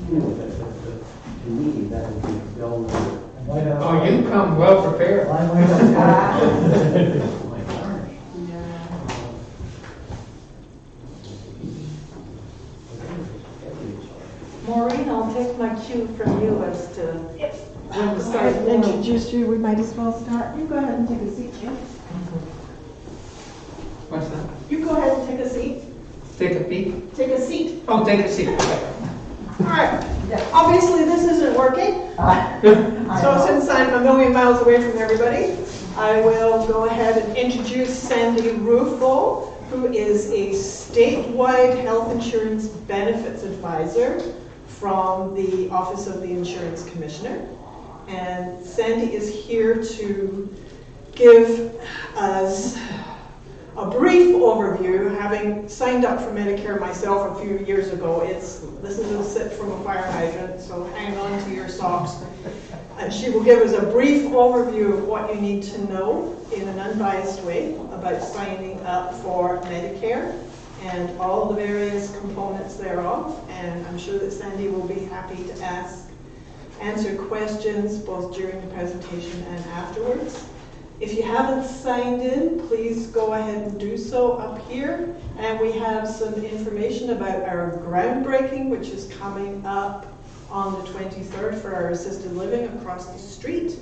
you know, to me, that would be well worth. Oh, you come well prepared. Oh my gosh. Maureen, I'll take my cue from you as to when to start. Introduce you, we might as well start. You go ahead and take a seat, Jim. What's that? You go ahead and take a seat. Take a peek? Take a seat. Oh, take a seat. All right. Obviously, this isn't working. So since I'm a million miles away from everybody, I will go ahead and introduce Sandy Ruffo, who is a statewide health insurance benefits advisor from the Office of the Insurance Commissioner. And Sandy is here to give us a brief overview. Having signed up for Medicare myself a few years ago, this is a sip from a fire hydrant, so hang on to your socks. And she will give us a brief overview of what you need to know in an unbiased way about signing up for Medicare and all the various components thereof. And I'm sure that Sandy will be happy to answer questions both during the presentation and afterwards. If you haven't signed in, please go ahead and do so up here. And we have some information about our groundbreaking, which is coming up on the 23rd for our assisted living across the street.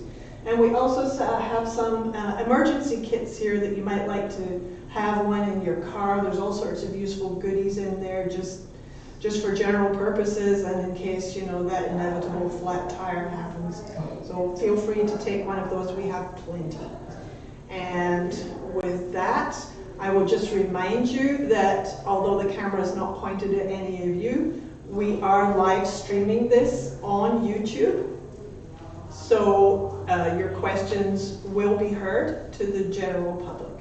And we also have some emergency kits here that you might like to have one in your car. There's all sorts of useful goodies in there just for general purposes and in case, you know, that inevitable flat tire happens. So feel free to take one of those. We have plenty. And with that, I will just remind you that although the camera is not pointed at any of you, we are live streaming this on YouTube. So your questions will be heard to the general public.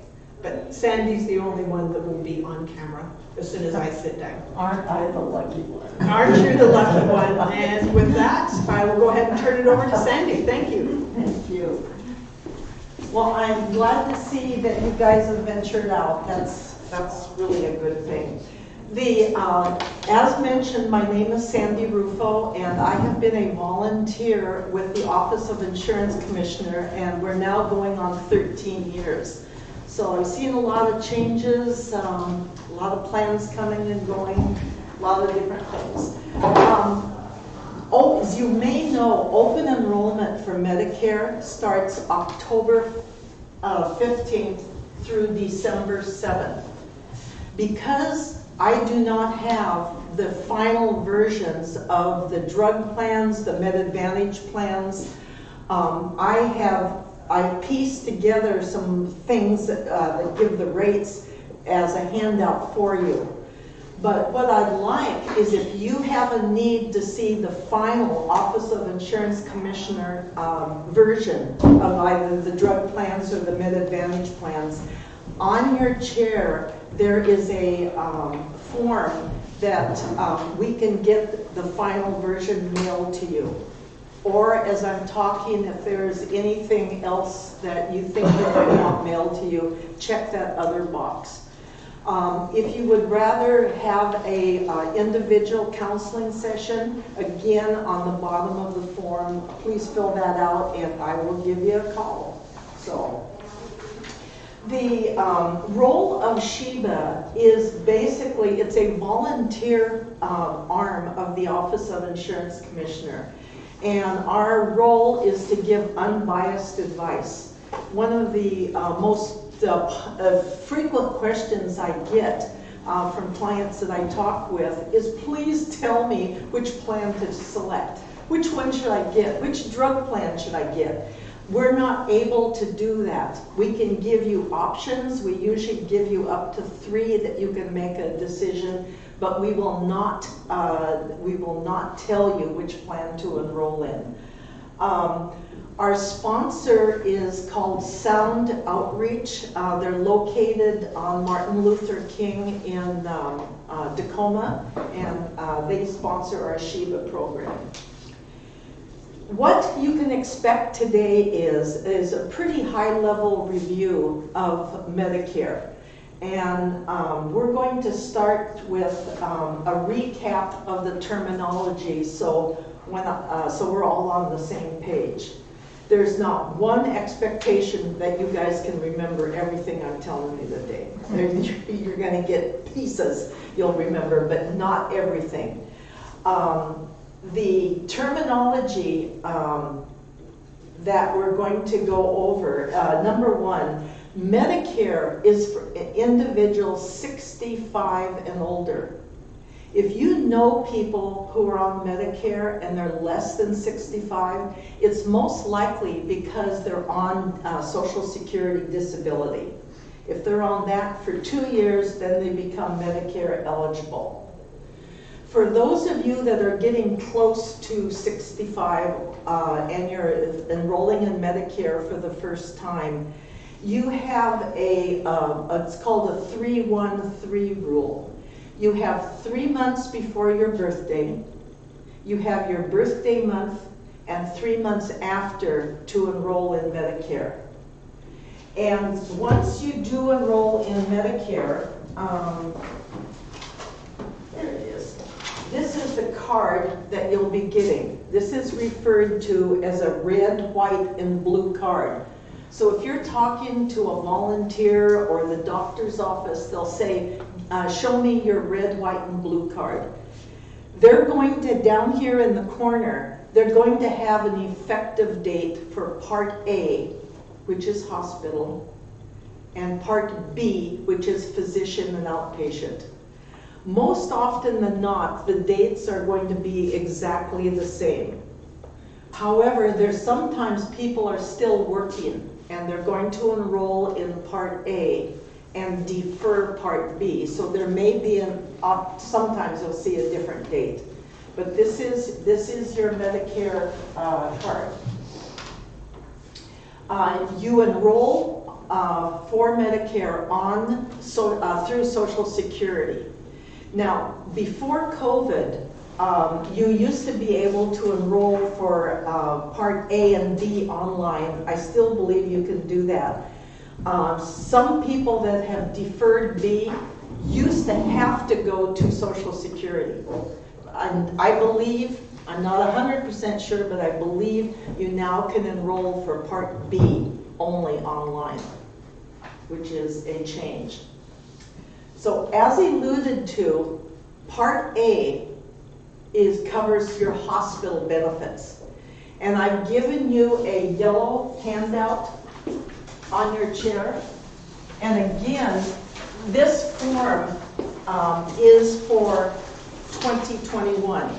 But Sandy's the only one that will be on camera as soon as I sit down. Aren't I the lucky one? Aren't you the lucky one? And with that, I will go ahead and turn it over to Sandy. Thank you. Thank you. Well, I'm glad to see that you guys have ventured out. That's really a good thing. As mentioned, my name is Sandy Ruffo, and I have been a volunteer with the Office of Insurance Commissioner, and we're now going on 13 years. So I've seen a lot of changes, a lot of plans coming and going, a lot of different things. As you may know, open enrollment for Medicare starts October 15th through December 7th. Because I do not have the final versions of the drug plans, the MedAdvantage plans, I pieced together some things that give the rates as a handout for you. But what I'd like is if you have a need to see the final Office of Insurance Commissioner version of either the drug plans or the MedAdvantage plans, on your chair there is a form that we can get the final version mailed to you. Or as I'm talking, if there's anything else that you think that I want mailed to you, check that other box. If you would rather have a individual counseling session, again, on the bottom of the form, please fill that out and I will give you a call. So, the role of SHIBA is basically, it's a volunteer arm of the Office of Insurance Commissioner. And our role is to give unbiased advice. One of the most frequent questions I get from clients that I talk with is, please tell me which plan to select. Which one should I get? Which drug plan should I get? We're not able to do that. We can give you options. We usually give you up to 3 that you can make a decision, but we will not tell you which plan to enroll in. Our sponsor is called Sound Outreach. They're located on Martin Luther King in Tacoma, and they sponsor our SHIBA program. What you can expect today is a pretty high-level review of Medicare. And we're going to start with a recap of the terminology, so we're all on the same page. There's not one expectation that you guys can remember everything I'm telling you today. You're going to get pieces you'll remember, but not everything. The terminology that we're going to go over, number one, Medicare is for individuals 65 and older. If you know people who are on Medicare and they're less than 65, it's most likely because they're on Social Security disability. If they're on that for 2 years, then they become Medicare eligible. For those of you that are getting close to 65 and you're enrolling in Medicare for the first time, you have it's called a 3-1-3 rule. You have 3 months before your birthday, you have your birthday month, and 3 months after to enroll in Medicare. And once you do enroll in Medicare, there it is. This is the card that you'll be getting. This is referred to as a red, white, and blue card. So if you're talking to a volunteer or the doctor's office, they'll say, show me your red, white, and blue card. They're going to, down here in the corner, they're going to have an effective date for Part A, which is hospital, and Part B, which is physician and outpatient. Most often than not, the dates are going to be exactly the same. However, there's sometimes people are still working and they're going to enroll in Part A and defer Part B. So there may be sometimes you'll see a different date. But this is your Medicare card. You enroll for Medicare through Social Security. Now, before COVID, you used to be able to enroll for Part A and B online. I still believe you can do that. Some people that have deferred B used to have to go to Social Security. And I believe, I'm not 100% sure, but I believe you now can enroll for Part B only online, which is a change. So as alluded to, Part A covers your hospital benefits. And I've given you a yellow handout on your chair. And again, this form is for 2021.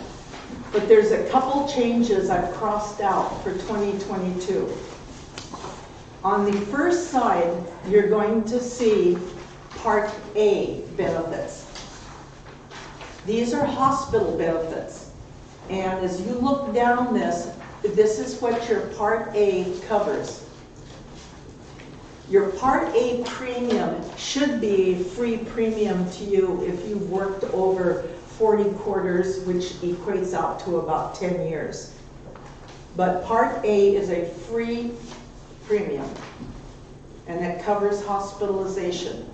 But there's a couple changes I've crossed out for 2022. On the first side, you're going to see Part A benefits. These are hospital benefits. And as you look down this is what your Part A covers. Your Part A premium should be free premium to you if you've worked over 40 quarters, which equates out to about 10 years. But Part A is a free premium, and it covers hospitalization.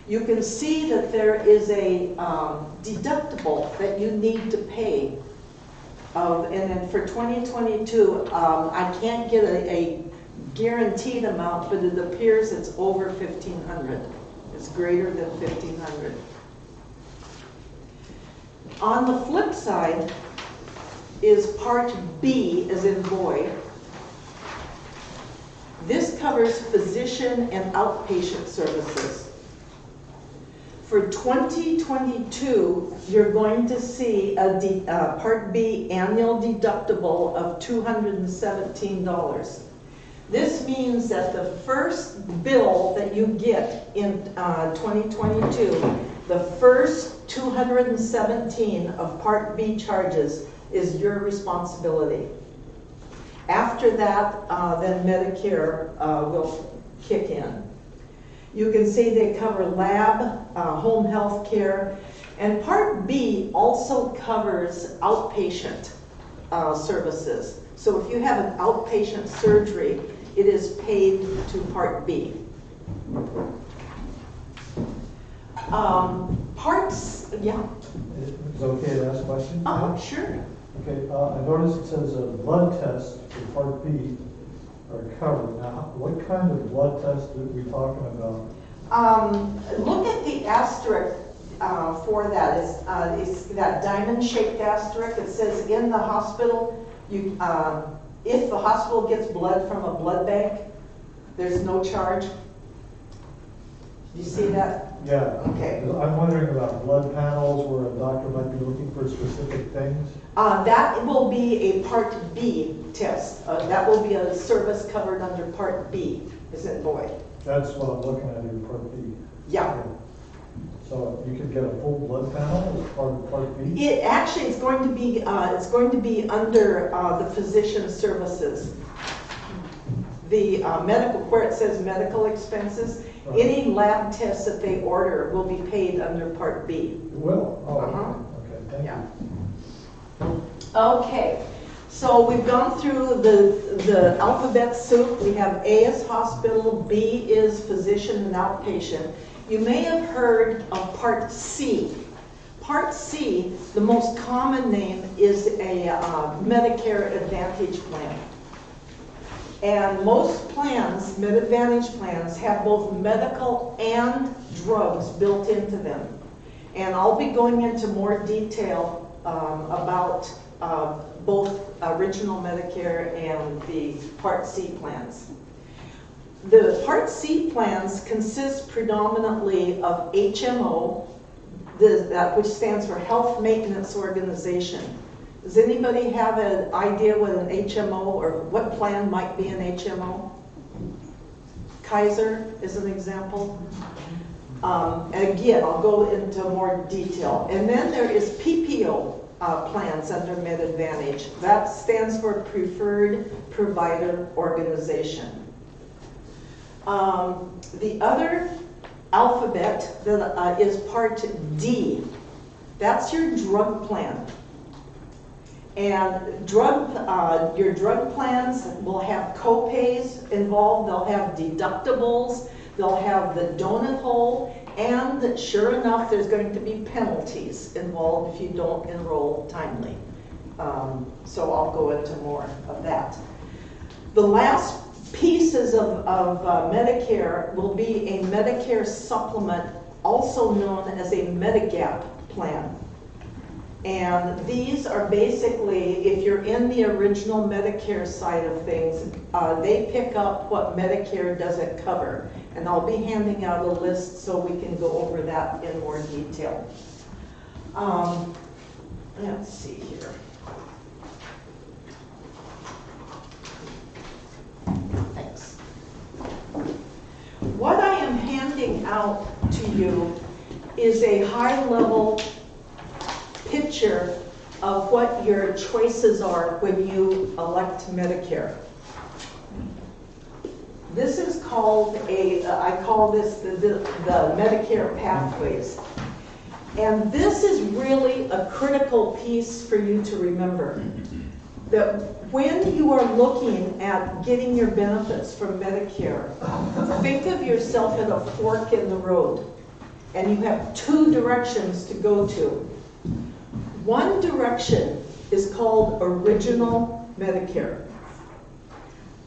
You can see that there is a deductible that you need to pay. And then for 2022, I can't get a guaranteed amount, but it appears it's over $1,500. It's greater than $1,500. On the flip side is Part B, as in boy. This covers physician and outpatient services. For 2022, you're going to see a Part B annual deductible of $217. This means that the first bill that you get in 2022, the first $217 of Part B charges is your responsibility. After that, then Medicare will kick in. You can see they cover lab, home health care, and Part B also covers outpatient services. So if you have an outpatient surgery, it is paid to Part B. Parts, yeah, Is it okay to ask a question? sure. Okay, I noticed it says blood tests for Part B are covered. Now, what kind of blood test are we talking about? Look at the asterisk for that. It's that diamond-shaped asterisk. It says in the hospital, if the hospital gets blood from a blood bank, there's no charge. Do you see that? Yeah. Okay. I'm wondering about blood panels where a doctor might be looking for specific things. That will be a Part B test. That will be a service covered under Part B, isn't it, Boyd? That's what I'm looking at in Part B. Yeah. So you could get a full blood panel as part of Part B? It actually, it's going to be under the physician services. The medical, where it says medical expenses, Right. any lab tests that they order will be paid under Part B. It will? Oh, okay, thank Yeah. you. Okay, so we've gone through the alphabet soup. We have A is hospital, B is physician and outpatient. You may have heard of Part C. Part C, the most common name is a Medicare Advantage plan. And most plans, Med-Advantage plans, have both medical and drugs built into them. And I'll be going into more detail about both original Medicare and the Part C plans. The Part C plans consist predominantly of HMO, which stands for Health Maintenance Organization. Does anybody have an idea what an HMO or what plan might be an HMO? Kaiser is an example. And again, I'll go into more detail. And then there is PPO plans under Med-Advantage. That stands for Preferred Provider Organization. The other alphabet that is Part D. That's your drug plan. And your drug plans will have co-pays involved, they'll have deductibles, they'll have the donut hole, and sure enough, there's going to be penalties involved if you don't enroll timely. So I'll go into more of that. The last pieces of Medicare will be a Medicare supplement, also known as a Medigap plan. And these are basically, if you're in the original Medicare side of things, they pick up what Medicare doesn't cover. And I'll be handing out a list so we can go over that in more detail. Let's see here. Thanks. What I am handing out to you is a high-level picture of what your choices are when you elect Medicare. This is called I call this the Medicare pathways. And this is really a critical piece for you to remember. That when you are looking at getting your benefits from Medicare, think of yourself at a fork in the road. And you have two directions to go to. One direction is called Original Medicare.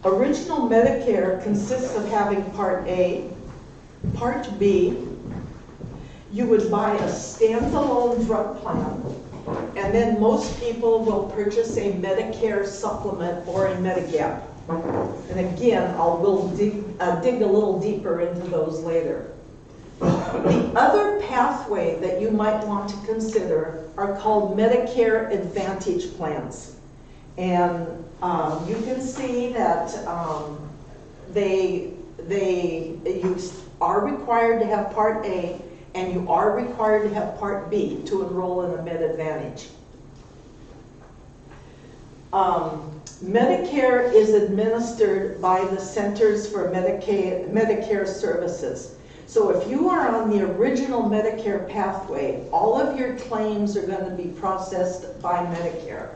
Original Medicare consists of having Part A, Part B. You would buy a standalone drug plan, and then most people will purchase a Medicare supplement or a Medigap. And again, we'll dig a little deeper into those later. The other pathway that you might want to consider are called Medicare Advantage plans. And you can see that you are required to have Part A and you are required to have Part B to enroll in a Med-Advantage. Medicare is administered by the Centers for Medicare Services. So if you are on the original Medicare pathway, all of your claims are going to be processed by Medicare.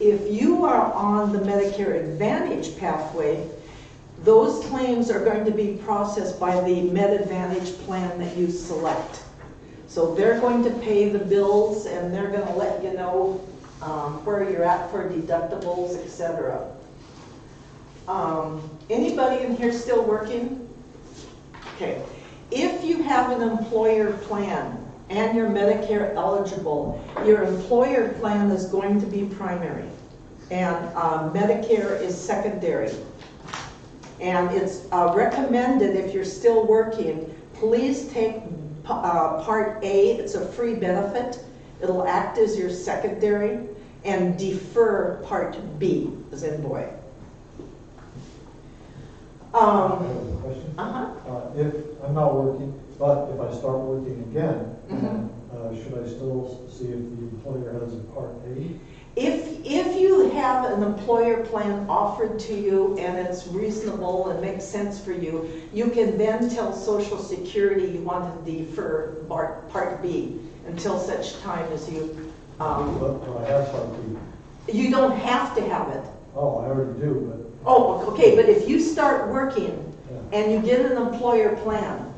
If you are on the Medicare Advantage pathway, those claims are going to be processed by the Med-Advantage plan that you select. So they're going to pay the bills and they're gonna let you know where you're at for deductibles, etc. Anybody in here still working? Okay. If you have an employer plan and you're Medicare eligible, your employer plan is going to be primary and Medicare is secondary. And it's recommended, if you're still working, please take Part A. It's a free benefit. It'll act as your secondary, and defer Part B, as in boy. I have a question. Uh-huh. If I'm not working, but if I start working again, should I still see if the employer has a Part A? If you have an employer plan offered to you and it's reasonable and makes sense for you, you can then tell Social Security you want to defer Part B until such time as you. But I have Part B. You don't have to have it. Oh, I already do, but. Oh, okay, but if you start working Yeah. and you get an employer plan,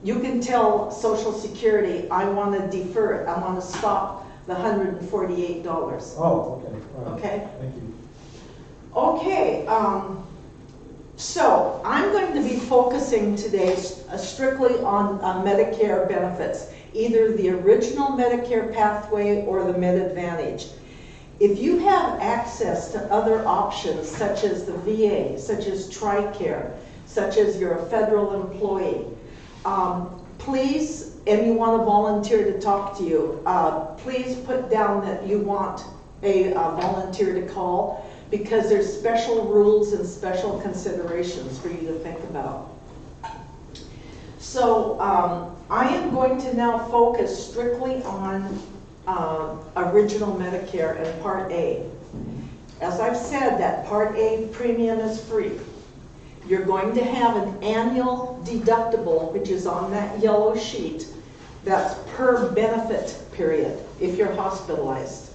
you can tell Social Security, I want to defer it. I want to stop the $148. Oh, okay. All right. Okay? Thank you. Okay, so I'm going to be focusing today strictly on Medicare benefits, either the original Medicare pathway or the Med Advantage. If you have access to other options such as the VA, such as TRICARE, such as you're a federal employee, please, and you want a volunteer to talk to you, please put down that you want a volunteer to call, because there's special rules and special considerations for you to think about. So I am going to now focus strictly on original Medicare and Part A. As I've said, that Part A premium is free. You're going to have an annual deductible, which is on that yellow sheet. That's per benefit period, if you're hospitalized.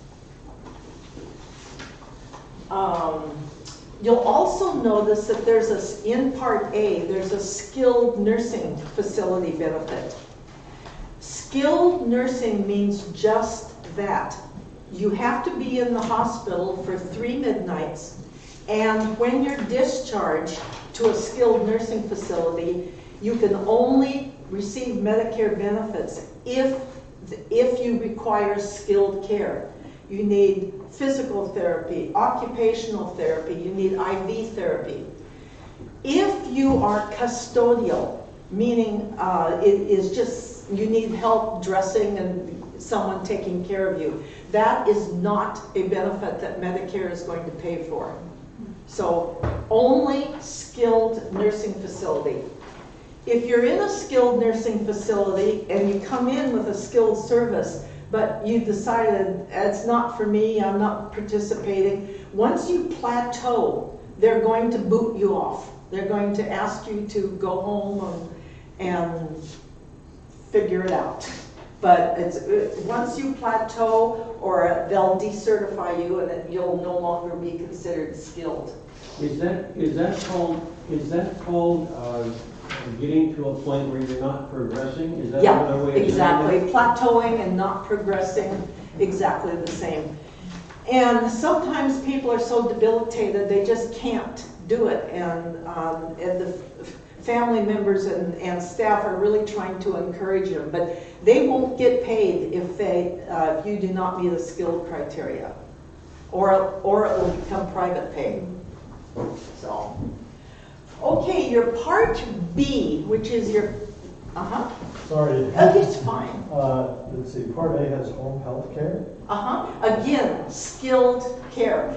You'll also notice that there's in Part A, there's a skilled nursing facility benefit. Skilled nursing means just that. You have to be in the hospital for 3 midnights, and when you're discharged to a skilled nursing facility, you can only receive Medicare benefits if you require skilled care. You need physical therapy, occupational therapy, you need IV therapy. If you are custodial, meaning it is just you need help dressing and someone taking care of you, that is not a benefit that Medicare is going to pay for. So only skilled nursing facility. If you're in a skilled nursing facility and you come in with a skilled service, but you decided it's not for me, I'm not participating, once you plateau, they're going to boot you off. They're going to ask you to go home and figure it out. But once you plateau, or they'll decertify you and then you'll no longer be considered skilled. Is that called getting to a point where you're not progressing? Is that another way of exactly. saying Plateauing and not progressing, exactly the same. And sometimes people are so debilitated they just can't do it, and the family members and staff are really trying to encourage them, but they won't get paid if you do not meet a skilled criteria, or it will become private pay. So, okay, your Part B, which is your, Sorry. it's fine. Let's see, Part A has home health care. Again, skilled care.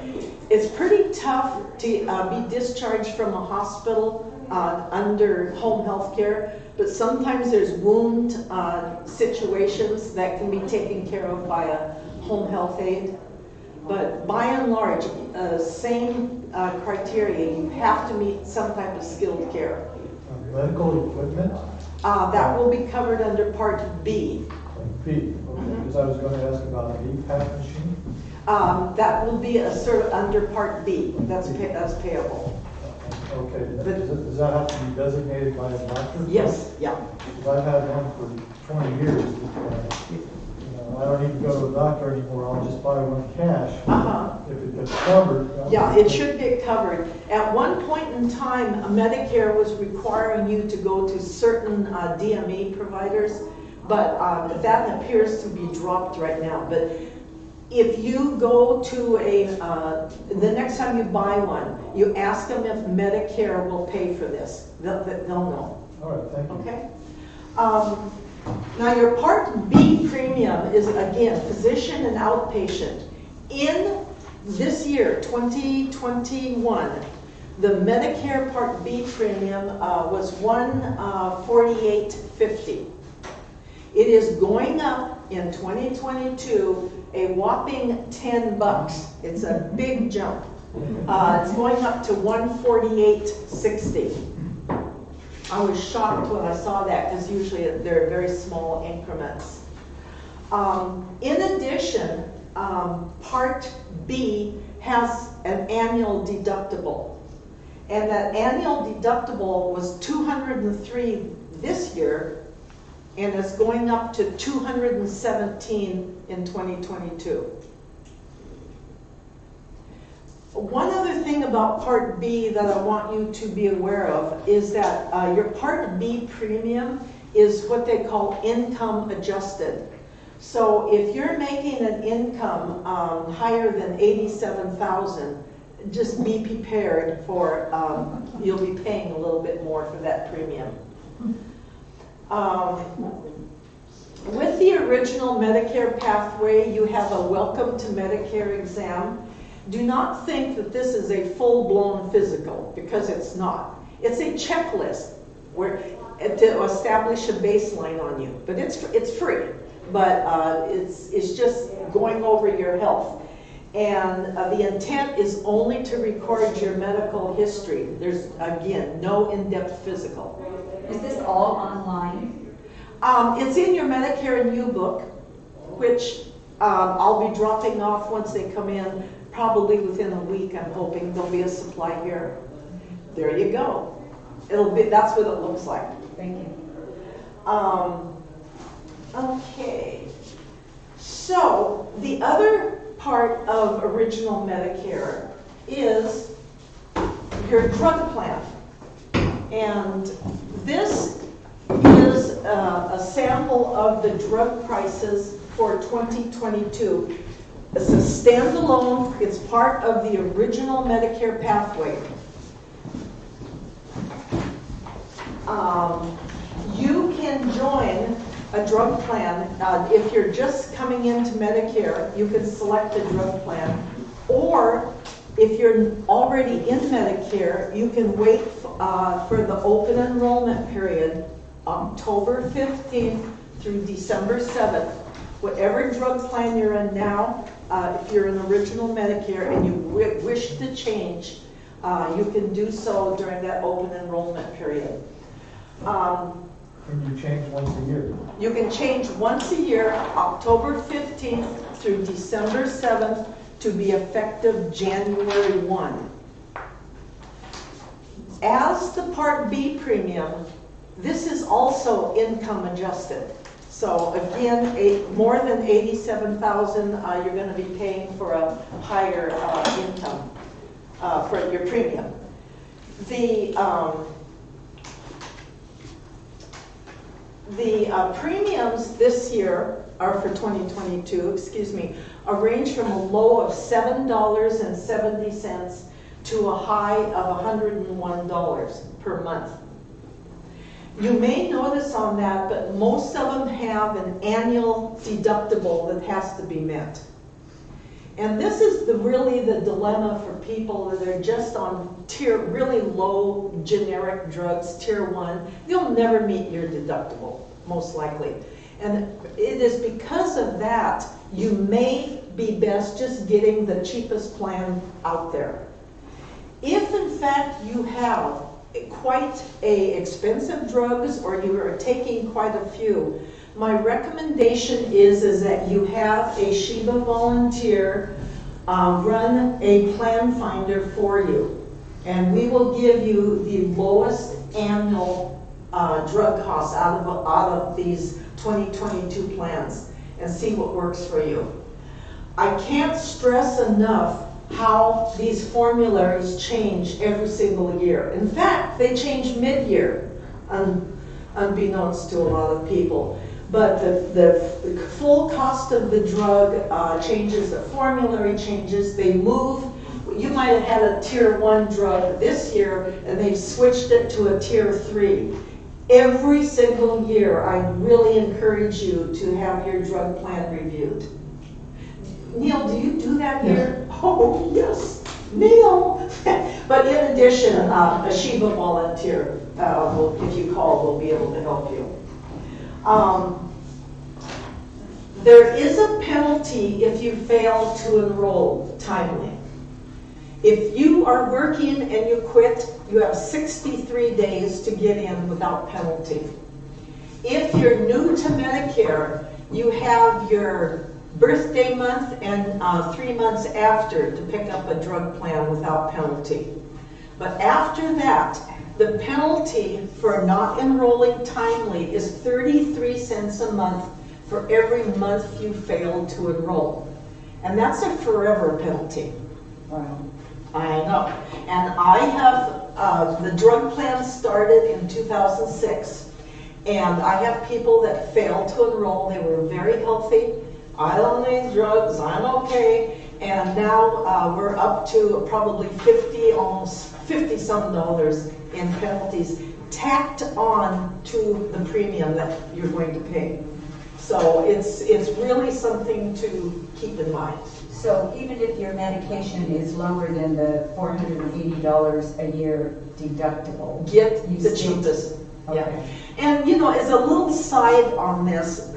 It's pretty tough to be discharged from a hospital under home health care, but sometimes there's wound situations that can be taken care of by a home health aide. But by and large, same criteria. You have to meet some type of skilled care. Medical equipment? That will be covered under Part B. B, okay, because I was going to ask about an EPAP machine. That will be under Part B. That's payable. Okay, does that have to be designated by a doctor? Yes, yeah. because I've had one for 20 years. I don't need to go to the doctor anymore, I'll just buy one cash. If it gets covered. Yeah, it should get covered. At one point in time, Medicare was requiring you to go to certain DME providers, but that appears to be dropped right now. But if you go to the next time you buy one, you ask them if Medicare will pay for this. They'll know. All right, thank you. Okay? Now your Part B premium is, again, physician and outpatient. In this year, 2021, the Medicare Part B premium was $148.50. It is going up in 2022 a whopping $10. It's a big jump. It's going up to $148.60. I was shocked when I saw that because usually they're very small increments. In addition, Part B has an annual deductible. And that annual deductible was $203 this year, and it's going up to $217 in 2022. One other thing about Part B that I want you to be aware of is that your Part B premium is what they call income adjusted. So if you're making an income higher than $87,000, just be prepared for you'll be paying a little bit more for that premium. With the original Medicare pathway, you have a Welcome to Medicare exam. Do not think that this is a full-blown physical, because it's not. It's a checklist where to establish a baseline on you, but it's free. But it's just going over your health. And the intent is only to record your medical history. There's, again, no in-depth physical. Is this all online? It's in your Medicare and You book, which I'll be dropping off once they come in, probably within a week. I'm hoping there'll be a supply here. There you go. That's what it looks like. Thank you. Okay. So the other part of original Medicare is your drug plan. And this is a sample of the drug prices for 2022. It's a standalone, it's part of the original Medicare pathway. You can join a drug plan. If you're just coming into Medicare, you can select a drug plan. Or if you're already in Medicare, you can wait for the open enrollment period, October 15th through December 7th. Whatever drug plan you're in now, if you're in original Medicare and you wish to change, you can do so during that open enrollment period. Can you change once a year? You can change once a year, October 15th through December 7th, to be effective January 1. As the Part B premium, this is also income adjusted. So again, more than $87,000, you're going to be paying for a higher income for your premium. The premiums this year are for 2022, range from a low of $7.70 to a high of $101 per month. You may notice on that, but most of them have an annual deductible that has to be met. And this is really the dilemma for people that are just on really low generic drugs, tier 1. You'll never meet your deductible, most likely. And it is because of that, you may be best just getting the cheapest plan out there. If in fact you have quite expensive drugs or you are taking quite a few, my recommendation is that you have a SHIBA volunteer run a plan finder for you. And we will give you the lowest annual drug costs out of these 2022 plans and see what works for you. I can't stress enough how these formularies change every single year. In fact, they change mid-year, unbeknownst to a lot of people. But the full cost of the drug changes, the formulary changes, they move. You might have had a tier 1 drug this year and they've switched it to a tier 3. Every single year, I really encourage you to have your drug plan reviewed. Neil, do you do that here? Oh, yes, Neil. But in addition, a SHIBA volunteer, if you call, will be able to help you. There is a penalty if you fail to enroll timely. If you are working and you quit, you have 63 days to get in without penalty. If you're new to Medicare, you have your birthday month and 3 months after to pick up a drug plan without penalty. But after that, the penalty for not enrolling timely is 33 cents a month for every month you fail to enroll. And that's a forever penalty. Wow. I know. And I have, the drug plan started in 2006, and I have people that failed to enroll. They were very healthy. I don't need drugs, I'm okay. And now we're up to probably 50, almost 50 some dollars in penalties tacked on to the premium that you're going to pay. So it's really something to keep in mind. So even if your medication is lower than the $480 a year deductible, Get you the still- cheapest. Yeah. Okay. And you know, as a little side on this,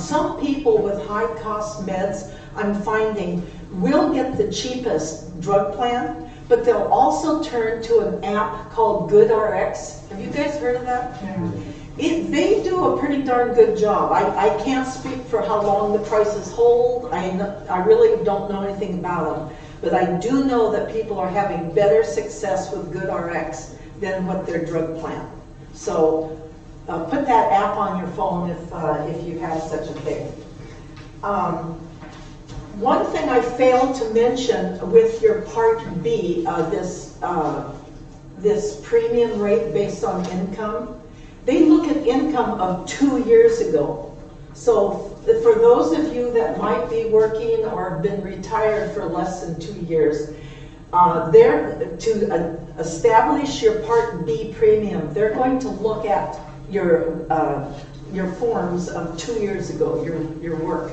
some people with high cost meds, I'm finding, will get the cheapest drug plan, but they'll also turn to an app called GoodRx. Have you guys heard of that? Yeah. They do a pretty darn good job. I can't speak for how long the prices hold. I really don't know anything about them. But I do know that people are having better success with GoodRx than with their drug plan. So put that app on your phone if you have such a thing. One thing I failed to mention with your Part B, this premium rate based on income, they look at income of 2 years ago. So for those of you that might be working or have been retired for less than 2 years, to establish your Part B premium, they're going to look at your forms of 2 years ago, your work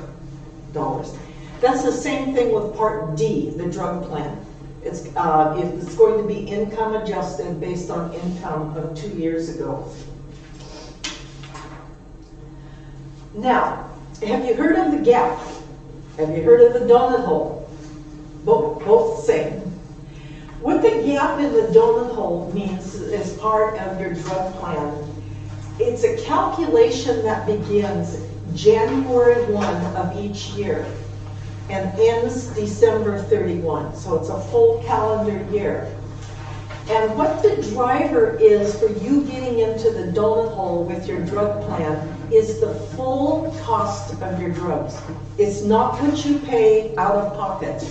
dollars. That's the same thing with Part D, the drug plan. It's going to be income adjusted based on income of 2 years ago. Now, have you heard of the gap? Have you heard of the donut hole? Both same. What the gap in the donut hole means as part of your drug plan, it's a calculation that begins January 1 of each year and ends December 31. So it's a full calendar year. And what the driver is for you getting into the donut hole with your drug plan is the full cost of your drugs. It's not what you pay out of pocket.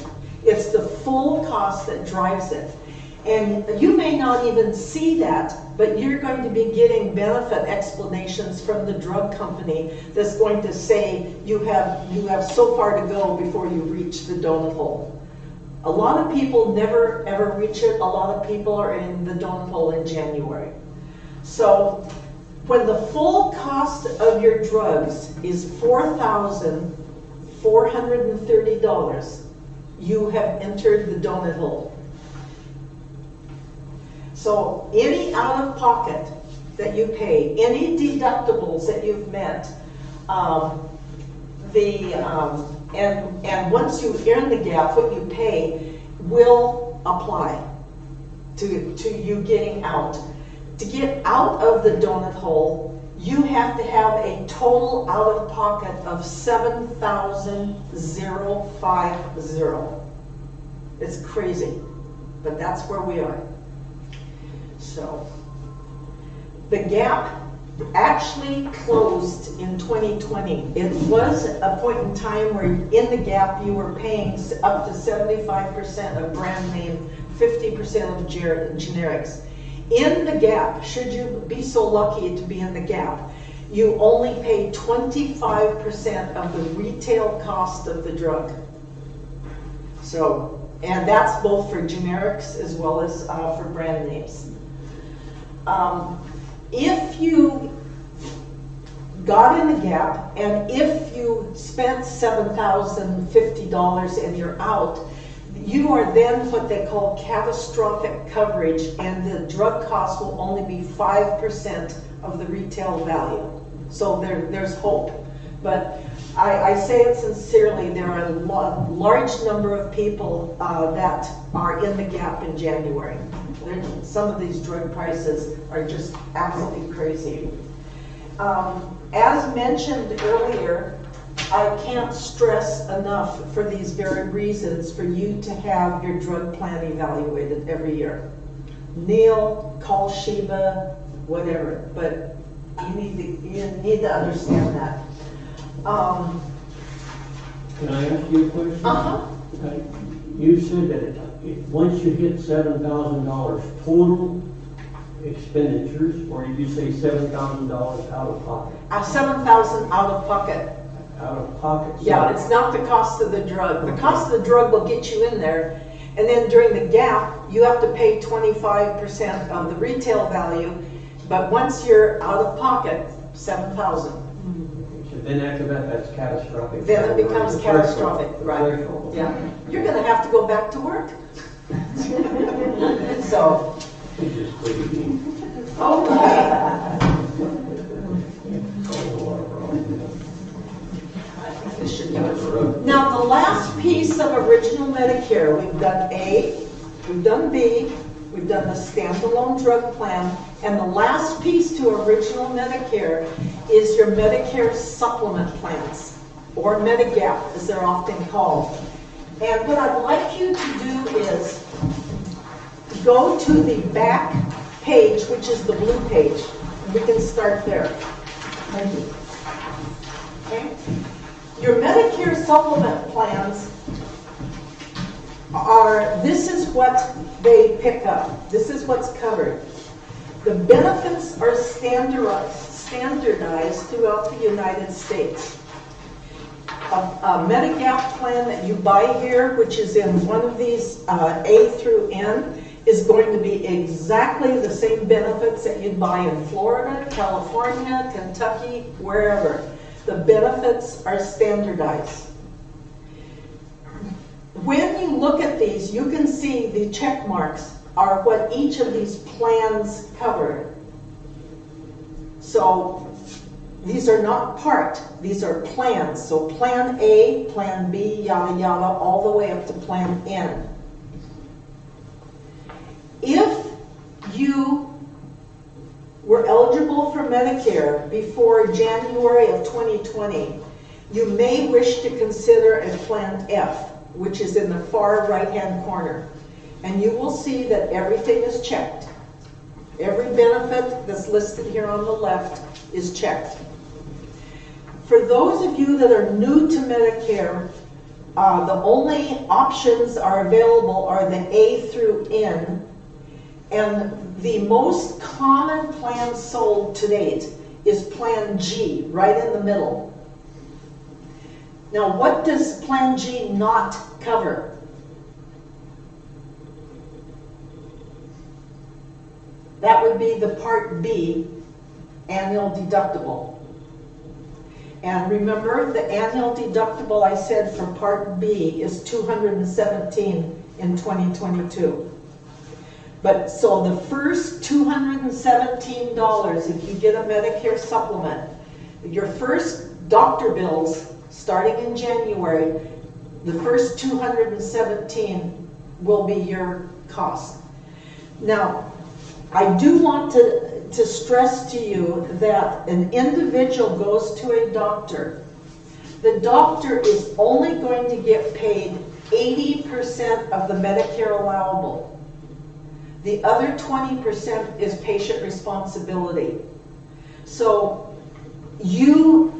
It's the full cost that drives it. And you may not even see that, but you're going to be getting benefit explanations from the drug company that's going to say you have so far to go before you reach the donut hole. A lot of people never ever reach it. A lot of people are in the donut hole in January. So when the full cost of your drugs is $4,430, you have entered the donut hole. So any out-of-pocket that you pay, any deductibles that you've met, and once you earn the gap, what you pay will apply to you getting out. To get out of the donut hole, you have to have a total out-of-pocket of $7,050. It's crazy, but that's where we are. So The gap actually closed in 2020. It was a point in time where in the gap you were paying up to 75% of brand name, 50% of generics. In the gap, should you be so lucky to be in the gap, you only pay 25% of the retail cost of the drug. So, and that's both for generics as well as for brand names. If you got in the gap and if you spent $7,050 and you're out, you are then what they call catastrophic coverage, and the drug cost will only be 5% of the retail value. So there's hope. But I say it sincerely, there are a large number of people that are in the gap in January. Some of these drug prices are just absolutely crazy. As mentioned earlier, I can't stress enough for these very reasons for you to have your drug plan evaluated every year. Kneel, call SHIBA, whatever, but you need to understand that. Can I ask you a question? Okay. You said that once you hit $7,000 total expenditures, or did you say $7,000 out of pocket? $7,000 out of pocket. Out of pocket. Yeah, it's not the cost of the drug. The cost of the drug will get you in there, and then during the gap, you have to pay 25% of the retail value, but once you're out of pocket, $7,000. So then after that, that's catastrophic. Then it becomes catastrophic, right? Threshold. Yeah. You're gonna have to go back to work. So. You just quit eating. This should be it. Now, the last piece of original Medicare, we've done A, we've done B, we've done the standalone drug plan, and the last piece to original Medicare is your Medicare supplement plans, or Medigap, as they're often called. And what I'd like you to do is go to the back page, which is the blue page. We can start there. Thank you. Okay? Your Medicare supplement plans this is what they pick up. This is what's covered. The benefits are standardized throughout the United States. A Medigap plan that you buy here, which is in one of these A through N, is going to be exactly the same benefits that you'd buy in Florida, California, Kentucky, wherever. The benefits are standardized. When you look at these, you can see the check marks are what each of these plans cover. So these are not part, these are plans. So plan A, plan B, yada yada, all the way up to plan N. If you were eligible for Medicare before January of 2020, you may wish to consider a plan F, which is in the far right-hand corner. And you will see that everything is checked. Every benefit that's listed here on the left is checked. For those of you that are new to Medicare, the only options are available are the A through N. And the most common plan sold to date is Plan G, right in the middle. Now, what does Plan G not cover? That would be the Part B annual deductible. And remember, the annual deductible I said for Part B is $217 in 2022. But so the first $217, if you get a Medicare supplement, your first doctor bills starting in January, the first $217 will be your cost. Now, I do want to stress to you that an individual goes to a doctor. The doctor is only going to get paid 80% of the Medicare allowable. The other 20% is patient responsibility. So you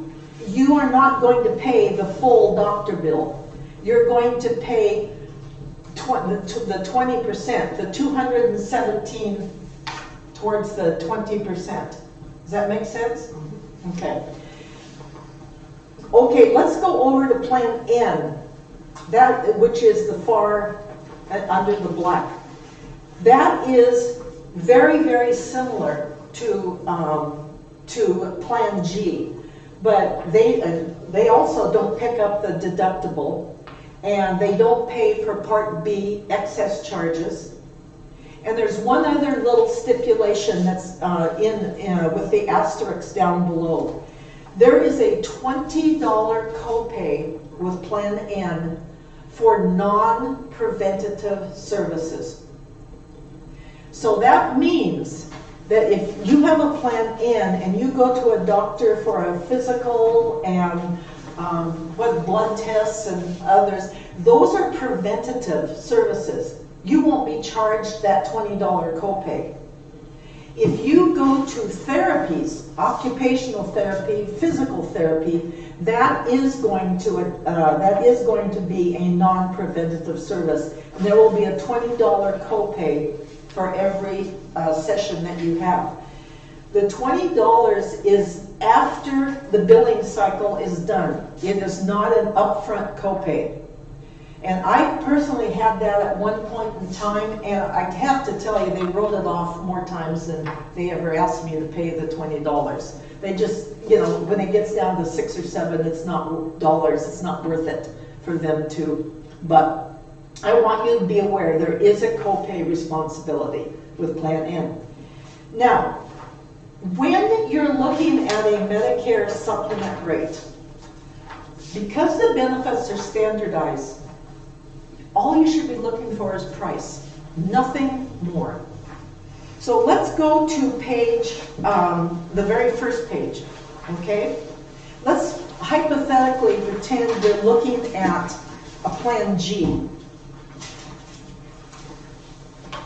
are not going to pay the full doctor bill. You're going to pay the 20%, the 217 towards the 20%. Does that make sense? Okay. Okay, let's go over to Plan N, which is the far under the black. That is very, very similar to Plan G, but they also don't pick up the deductible, and they don't pay for Part B excess charges. And there's one other little stipulation that's with the asterisks down below. There is a $20 copay with Plan N for non-preventative services. So that means that if you have a Plan N and you go to a doctor for a physical and blood tests and others, those are preventative services. You won't be charged that $20 copay. If you go to therapies, occupational therapy, physical therapy, that is going to be a non-preventative service. And there will be a $20 copay for every session that you have. The $20 is after the billing cycle is done. It is not an upfront copay. And I personally had that at one point in time, and I have to tell you, they wrote it off more times than they ever asked me to pay the $20. They just, when it gets down to 6 or 7, it's not dollars, it's not worth it for them to. But I want you to be aware there is a copay responsibility with Plan N. Now, when you're looking at a Medicare supplement rate, because the benefits are standardized, all you should be looking for is price, nothing more. So let's go to page, the very first page, okay? Let's hypothetically pretend we're looking at a Plan G.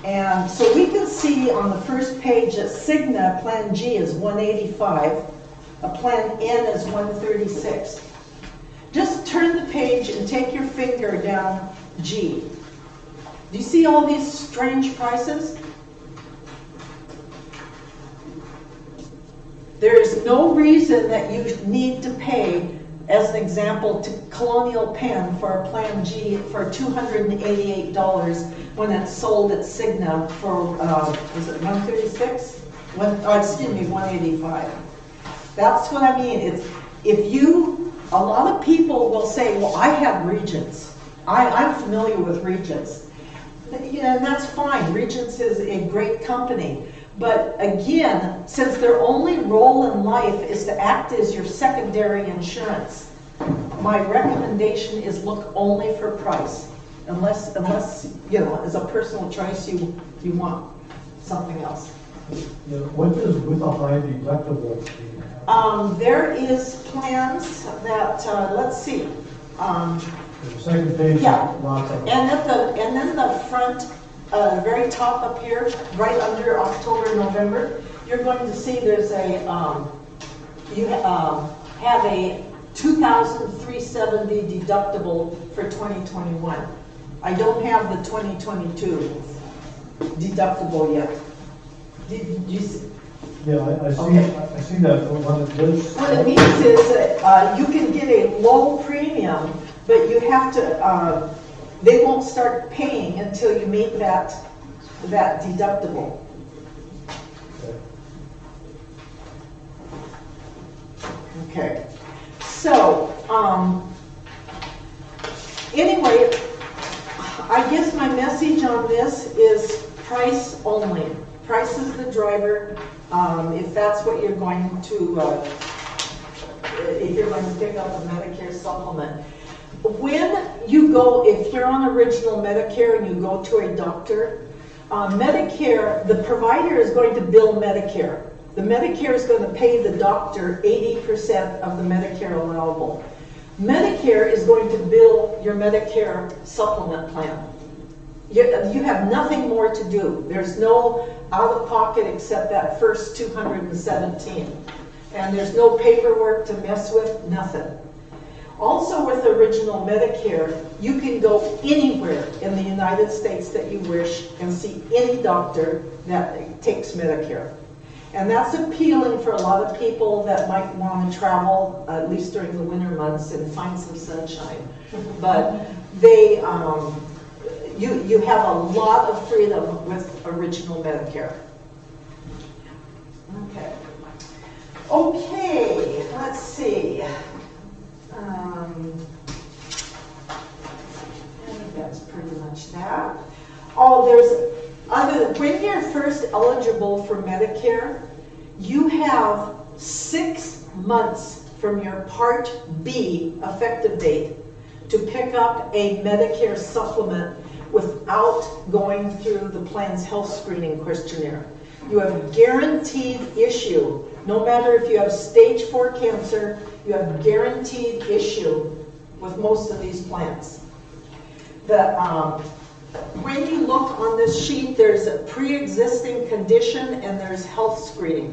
And so we can see on the first page that Cigna Plan G is $185, a Plan N is $136. Just turn the page and take your finger down G. Do you see all these strange prices? There is no reason that you need to pay, as an example, to Colonial Penn for a Plan G for $288 when it's sold at Cigna for, is it $136? Excuse me, $185. That's what I mean. A lot of people will say, well, I have Regents. I'm familiar with Regents. Yeah, and that's fine. Regents is a great company. But again, since their only role in life is to act as your secondary insurance, my recommendation is look only for price. Unless as a personal choice, you want something else. Yeah, what is with a high deductible? There is plans that, let's see. The second page, Yeah. lots of. And then the front, very top up here, right under October, November, you're going to see there's a, you have a $2,370 deductible for 2021. I don't have the 2022 deductible yet. Did you see? Yeah, I see. Okay. I see that one of this. What it means is that you can get a low premium, but you have to, they won't start paying until you meet that deductible. Okay. So, anyway, I guess my message on this is price only. Price is the driver. If that's what you're going to, if you're going to pick up a Medicare supplement. When you go, if you're on original Medicare and you go to a doctor, Medicare, the provider is going to bill Medicare. The Medicare is going to pay the doctor 80% of the Medicare allowable. Medicare is going to bill your Medicare supplement plan. You have nothing more to do. There's no out-of-pocket except that first 217. And there's no paperwork to mess with, nothing. Also with Original Medicare, you can go anywhere in the United States that you wish and see any doctor that takes Medicare. And that's appealing for a lot of people that might want to travel, at least during the winter months, and find some sunshine. But they, you have a lot of freedom with Original Medicare. Okay. Okay, let's see. I think that's pretty much that. Oh, when you're first eligible for Medicare, you have 6 months from your Part B effective date to pick up a Medicare supplement without going through the plan's health screening questionnaire. You have a guaranteed issue. No matter if you have stage 4 cancer, you have guaranteed issue with most of these plans. When you look on this sheet, there's a pre-existing condition and there's health screening.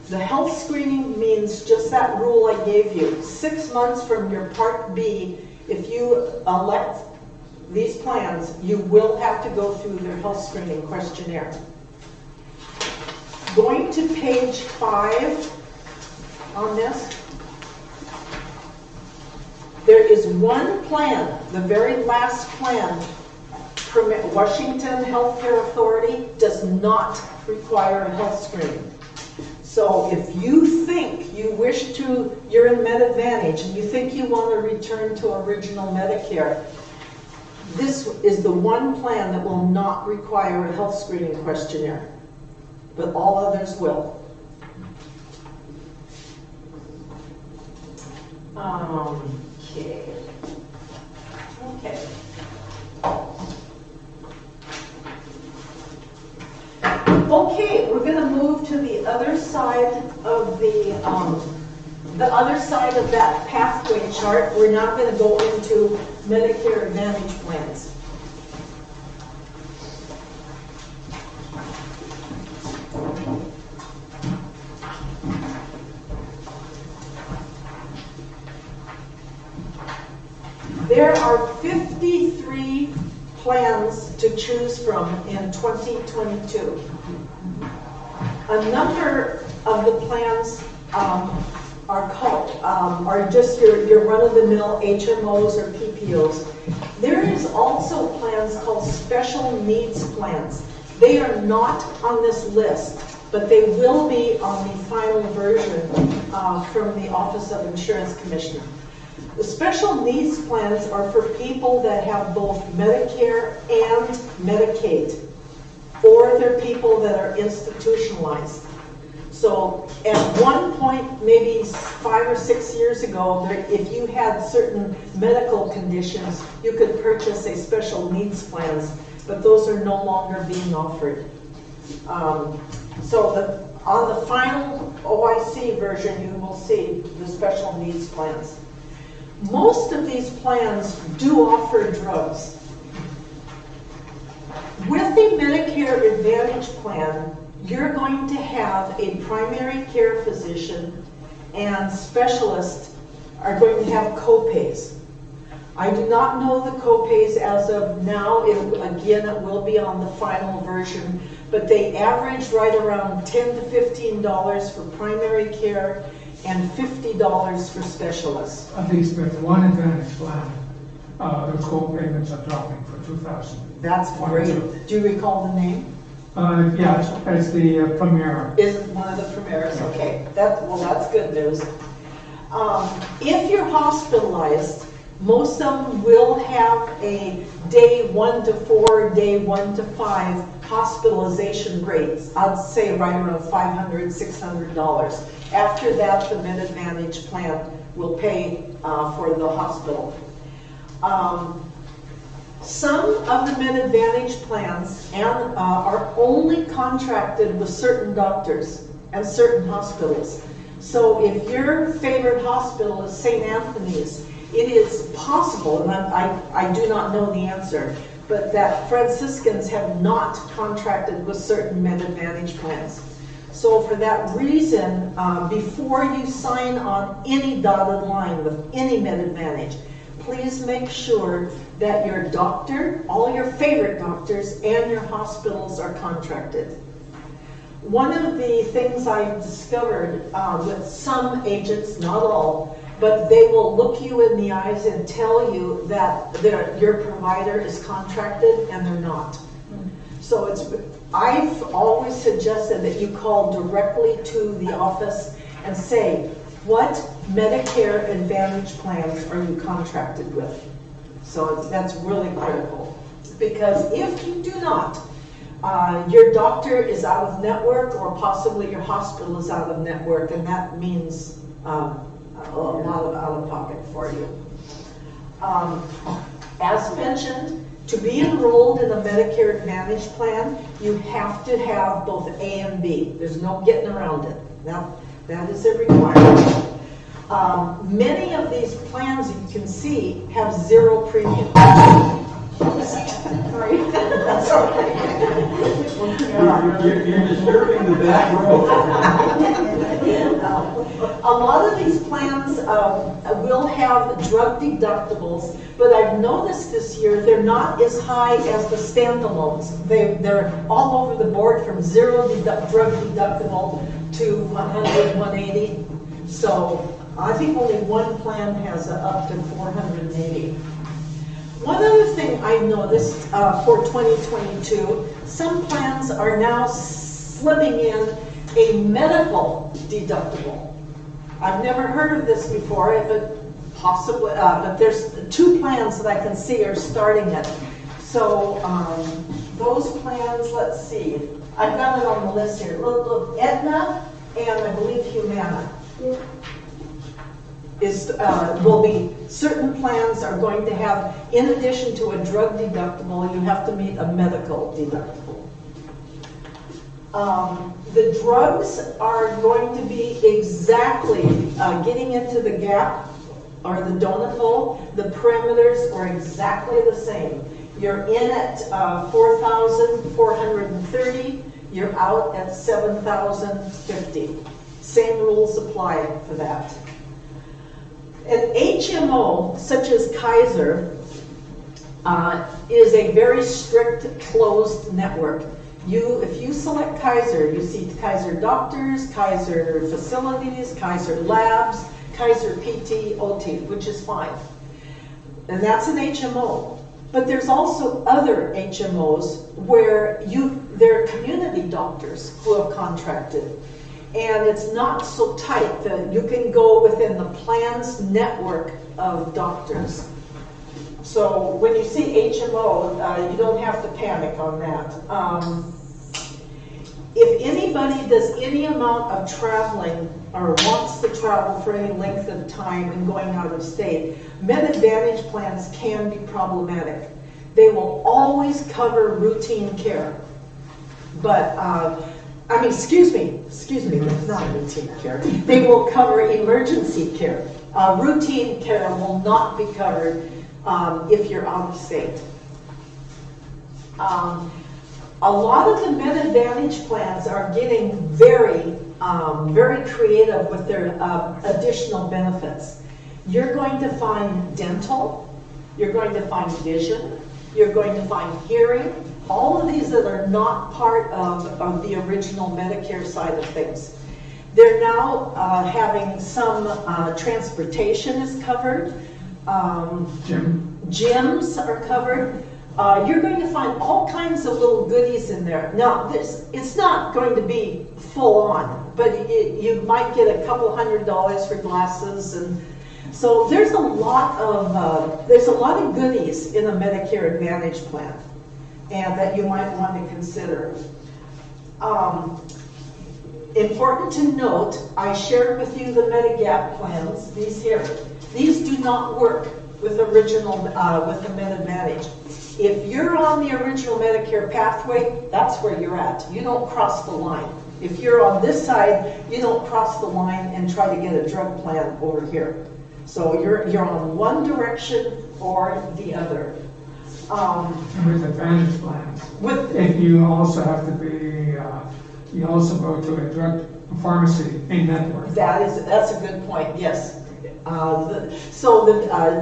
The health screening means just that rule I gave you. 6 months from your Part B, if you elect these plans, you will have to go through their health screening questionnaire. Going to page 5 on this. There is one plan, the very last plan. Washington Healthcare Authority does not require a health screening. So if you think you're in MedAdvantage and you think you want to return to Original Medicare, this is the one plan that will not require a health screening questionnaire, but all others will. Okay. Okay, we're going to move to the other side of the other side of that pathway chart. We're now going to go into Medicare Advantage plans. There are 53 plans to choose from in 2022. A number of the plans are just your run-of-the-mill HMOs or PPOs. There is also plans called special needs plans. They are not on this list, but they will be on the final version from the Office of Insurance Commissioner. The special needs plans are for people that have both Medicare and Medicaid, or they're people that are institutionalized. So at one point, maybe 5 or 6 years ago, if you had certain medical conditions, you could purchase a special needs plans, but those are no longer being offered. On the final OIC version, you will see the special needs plans. Most of these plans do offer drugs. With the Medicare Advantage plan, you're going to have a primary care physician and specialists are going to have co-pays. I do not know the co-pays as of now. Again, it will be on the final version, but they average right around $10 to $15 for primary care and $50 for specialists. At least with one Advantage plan, the co-payments are dropping for 2000. That's great. Do you recall the name? Yeah, it's the Premier. Is it one of the Premiers? Okay, that's good news. If you're hospitalized, most of them will have a day 1 to 4, day 1 to 5 hospitalization rates. I'd say right around $500, $600. After that, the MedAdvantage plan will pay for the hospital. Some of the MedAdvantage plans are only contracted with certain doctors and certain hospitals. So if your favorite hospital is St. Anthony's, it is possible, and I do not know the answer, but that Franciscans have not contracted with certain Med Advantage plans. So for that reason, before you sign on any dotted line with any Med Advantage, please make sure that your doctor, all your favorite doctors, and your hospitals are contracted. One of the things I've discovered with some agents, not all, but they will look you in the eyes and tell you that your provider is contracted and they're not. So I've always suggested that you call directly to the office and say, what Medicare Advantage plans are you contracted with? So that's really critical. Because if you do not, your doctor is out of network, or possibly your hospital is out of network, and that means a lot of out-of-pocket for you. As mentioned, to be enrolled in a Medicare Advantage plan, you have to have both A and B. There's no getting around it. Now, that is a requirement. Many of these plans you can see have zero premium. Sorry. That's okay. You're disturbing the back row. A lot of these plans will have drug deductibles, but I've noticed this year they're not as high as the standalones. They're all over the board from zero drug deductible to 100, 180. So I think only one plan has up to 480. One other thing I noticed for 2022, some plans are now slipping in a medical deductible. I've never heard of this before, but possibly, but there's 2 plans that I can see are starting it. So those plans, let's see, I've got it on the list here. Look, Aetna and I believe Humana. Will be, certain plans are going to have, in addition to a drug deductible, you have to meet a medical deductible. The drugs are going to be exactly getting into the gap or the donut hole. The parameters are exactly the same. You're in at 4,430. You're out at 7,050. Same rules apply for that. An HMO, such as Kaiser, is a very strict closed network. If you select Kaiser, you see Kaiser doctors, Kaiser facilities, Kaiser labs, Kaiser PT, OT, which is fine. And that's an HMO. But there's also other HMOs where they're community doctors who have contracted. And it's not so tight that you can go within the plan's network of doctors. So when you see HMO, you don't have to panic on that. If anybody does any amount of traveling or wants to travel for any length of time and going out of state, Med Advantage plans can be problematic. They will always cover routine care. But excuse me, that's not routine care. They will cover emergency care. Routine care will not be covered if you're out of state. A lot of the Med Advantage plans are getting very creative with their additional benefits. You're going to find dental, you're going to find vision, you're going to find hearing, all of these that are not part of the original Medicare side of things. They're now having some transportation is covered. Gyms are covered. You're going to find all kinds of little goodies in there. Now, it's not going to be full on, but you might get a couple $100 for glasses, and so there's a lot of goodies in a Medicare Advantage plan, and that you might want to consider. Important to note, I shared with you the Medigap plans. These here, these do not work with the Med Advantage. If you're on the original Medicare pathway, that's where you're at. You don't cross the line. If you're on this side, you don't cross the line and try to get a drug plan over here. So you're on one direction or the other. With Advantage plans. With, If you also have to be, you also go to a drug pharmacy, a network. that's a good point, yes.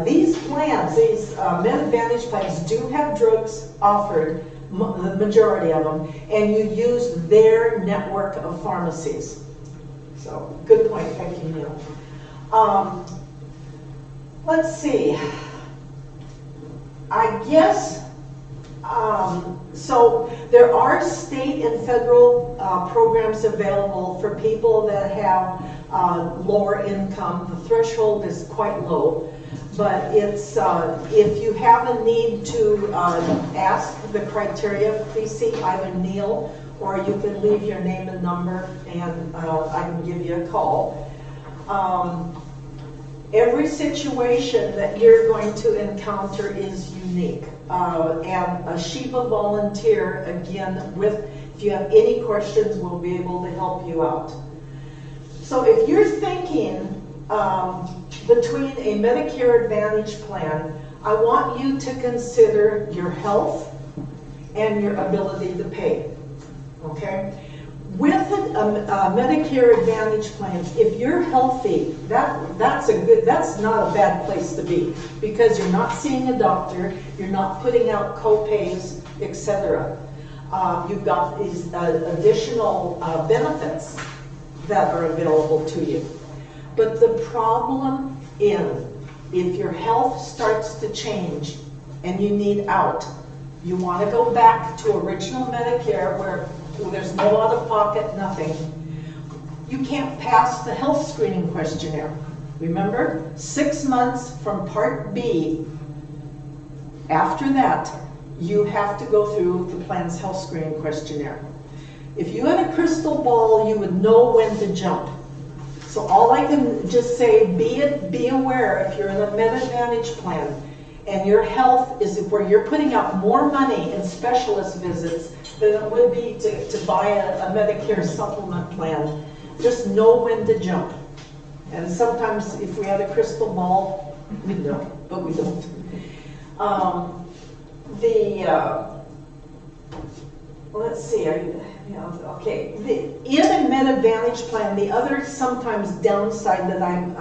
These plans, these Med Advantage plans do have drugs offered, the majority of them, and you use their network of pharmacies. So, good point, thank you, Neil. Let's see. I guess, so there are state and federal programs available for people that have lower income. The threshold is quite low, but it's if you have a need to ask the criteria, please see either Neil or you can leave your name and number and I can give you a call. Every situation that you're going to encounter is unique. And a SHIBA volunteer, again, if you have any questions, will be able to help you out. So if you're thinking between a Medicare Advantage plan, I want you to consider your health and your ability to pay, okay? With a Medicare Advantage plan, if you're healthy, that's not a bad place to be because you're not seeing a doctor, you're not putting out co-pays, etc. You've got these additional benefits that are available to you. But the problem is, if your health starts to change and you need out, you want to go back to original Medicare where there's no out-of-pocket, nothing. You can't pass the health screening questionnaire. Remember, 6 months from Part B, after that, you have to go through the plan's health screening questionnaire. If you had a crystal ball, you would know when to jump. So all I can just say, be aware if you're in a Med Advantage plan and your health is where you're putting out more money in specialist visits than it would be to buy a Medicare supplement plan. Just know when to jump. And sometimes if we had a crystal ball, we'd know, but we don't. Let's see, okay. In a Med Advantage plan, the other sometimes downside that I'm,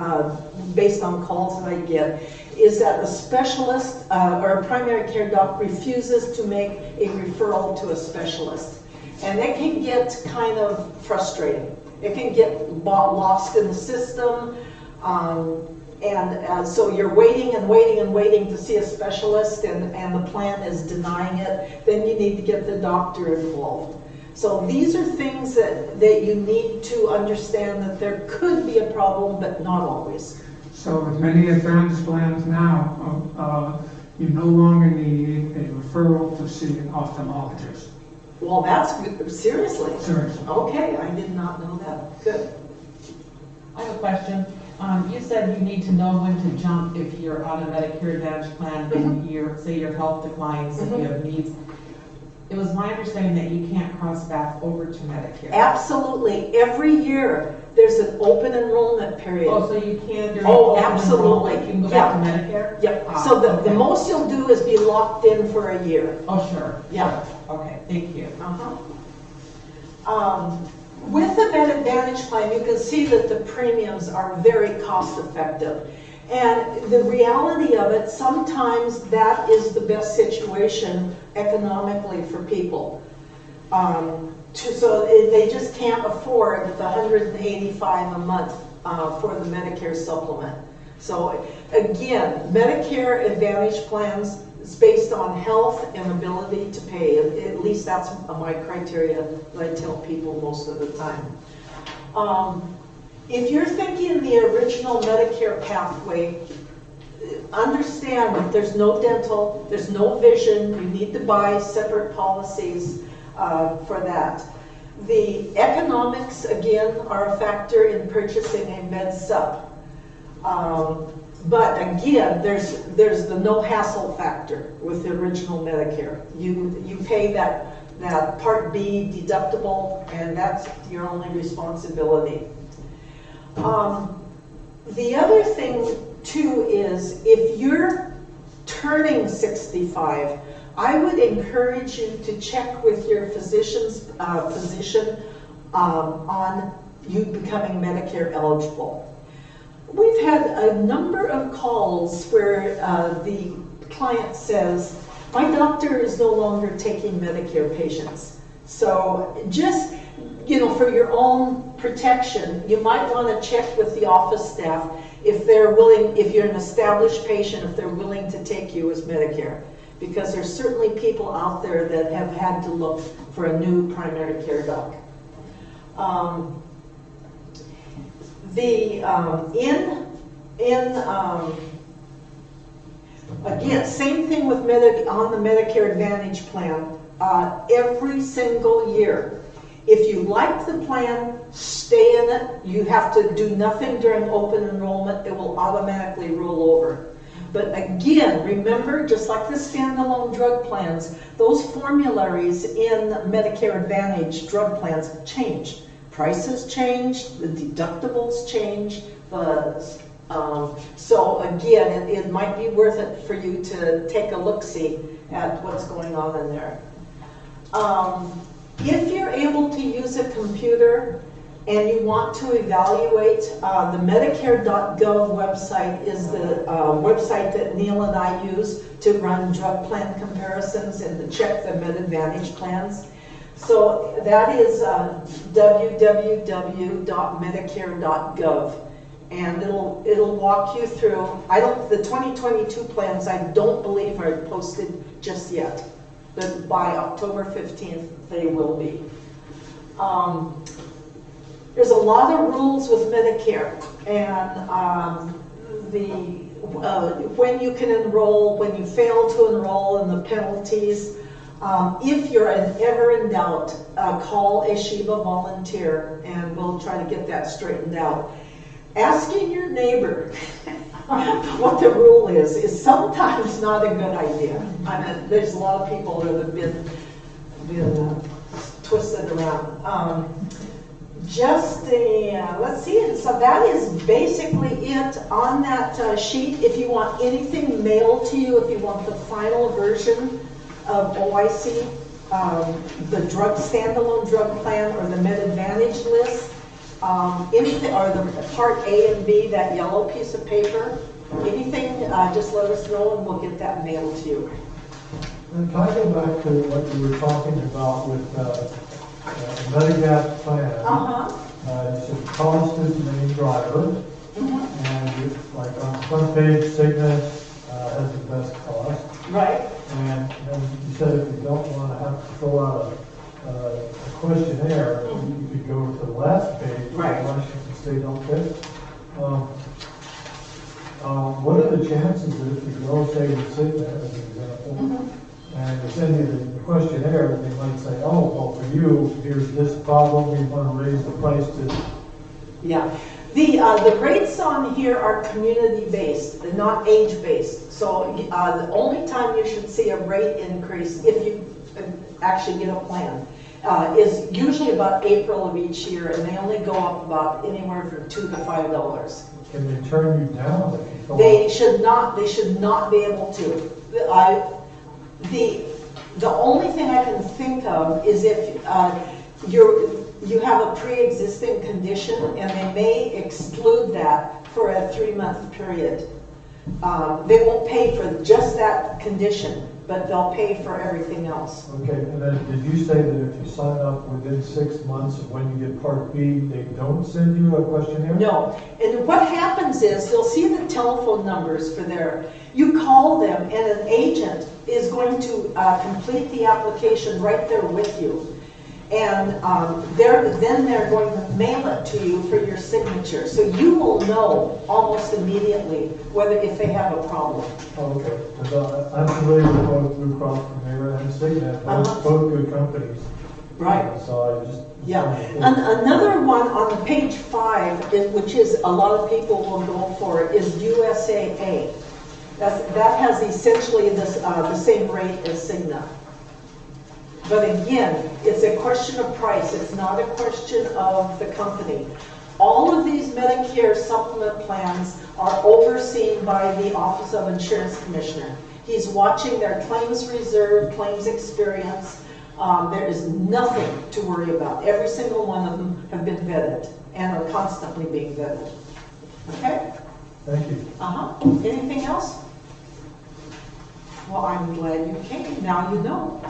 based on calls that I get, is that a specialist or a primary care doc refuses to make a referral to a specialist. And that can get kind of frustrating. It can get lost in the system. So you're waiting and waiting and waiting to see a specialist and the plan is denying it. Then you need to get the doctor involved. So these are things that you need to understand that there could be a problem, but not always. So with many Advantage plans now, you no longer need a referral to see an ophthalmologist. Well, that's good. Seriously? Seriously. Okay, I did not know that. Good. I have a question. You said you need to know when to jump if you're on a Medicare Advantage plan and say your health declines and you have needs. It was my understanding that you can't cross back over to Medicare. Absolutely. Every year there's an open enrollment period. Oh, so you can during Oh, open absolutely. enrollment, you can go back to Medicare? Yep. Ah, So the okay. most you'll do is be locked in for a year. Oh, sure. Yeah. Okay, thank you. With the Med Advantage plan, you can see that the premiums are very cost effective. And the reality of it, sometimes that is the best situation economically for people. So they just can't afford the $185 a month for the Medicare supplement. So again, Medicare Advantage plans is based on health and ability to pay. At least that's my criteria that I tell people most of the time. If you're thinking the original Medicare pathway, understand that there's no dental, there's no vision, you need to buy separate policies for that. The economics, again, are a factor in purchasing a med sup. But again, there's the no hassle factor with the original Medicare. You pay that Part B deductible, and that's your only responsibility. The other thing too is if you're turning 65, I would encourage you to check with your physician's physician on you becoming Medicare eligible. We've had a number of calls where the client says, my doctor is no longer taking Medicare patients. So just, for your own protection, you might want to check with the office staff if they're willing, if you're an established patient, if they're willing to take you as Medicare. Because there's certainly people out there that have had to look for a new primary care doc. Again, same thing with on the Medicare Advantage plan. Every single year, if you like the plan, stay in it. You have to do nothing during open enrollment. It will automatically roll over. But again, remember, just like the standalone drug plans, those formularies in Medicare Advantage drug plans change. Prices change, the deductibles change, so again, it might be worth it for you to take a look-see at what's going on in there. If you're able to use a computer and you want to evaluate, the Medicare.gov website is the website that Neil and I use to run drug plan comparisons and to check the Med Advantage plans. So that is www.medicare.gov, and it'll walk you through. The 2022 plans I don't believe are posted just yet, but by October 15th they will be. There's a lot of rules with Medicare, and when you can enroll, when you fail to enroll, and the penalties. If you're ever in doubt, call a SHIBA volunteer and we'll try to get that straightened out. Asking your neighbor what the rule is sometimes not a good idea. I mean, there's a lot of people that have been twisted around. Let's see, so that is basically it on that sheet. If you want anything mailed to you, if you want the final version of OIC, the standalone drug plan, or the Med Advantage list, anything, or the Part A and B, that yellow piece of paper, anything, just let us know and we'll get that mailed to you. And can I go back to what you were talking about with Medigap plan? You said cost is the main driver, and like on front page, Cigna has the best cost. Right. And you said if you don't want to have to fill out a questionnaire, you could go to the last page, right. Washington State Healthcare. What are the chances that if you go, say, with Cigna, as an example, and they send you the questionnaire, they might say, oh, well, for you, here's this problem, we want to raise the price to... Yeah. The rates on here are community-based, they're not age-based. So the only time you should see a rate increase, if you actually get a plan, is usually about April of each year, and they only go up about anywhere from $2 to $5. Can they turn you down if you fill They should not be able to. The only thing I can think of is if you have a pre-existing condition, and they may exclude that for a 3-month period. They won't pay for just that condition, but they'll pay for everything else. Okay, and then did you say that if you sign up within 6 months of when you get Part B, they don't send you a questionnaire? No, and what happens is you'll see the telephone numbers for there. You call them, and an agent is going to complete the application right there with you. And then they're going to mail it to you for your signature. So you will know almost immediately if they have a problem. Oh, okay. Because I'm familiar with both Blue Cross Premier and Cigna, both good companies. Right. So I just... Yeah. Another one on page 5, which is a lot of people will go for, is USAA. That has essentially the same rate as Cigna. But again, it's a question of price. It's not a question of the company. All of these Medicare supplement plans are overseen by the Office of Insurance Commissioner. He's watching their claims reserve, claims experience. There is nothing to worry about. Every single one of them have been vetted and are constantly being vetted. Okay? Thank you. Anything else? Well, I'm glad you came. Now you know.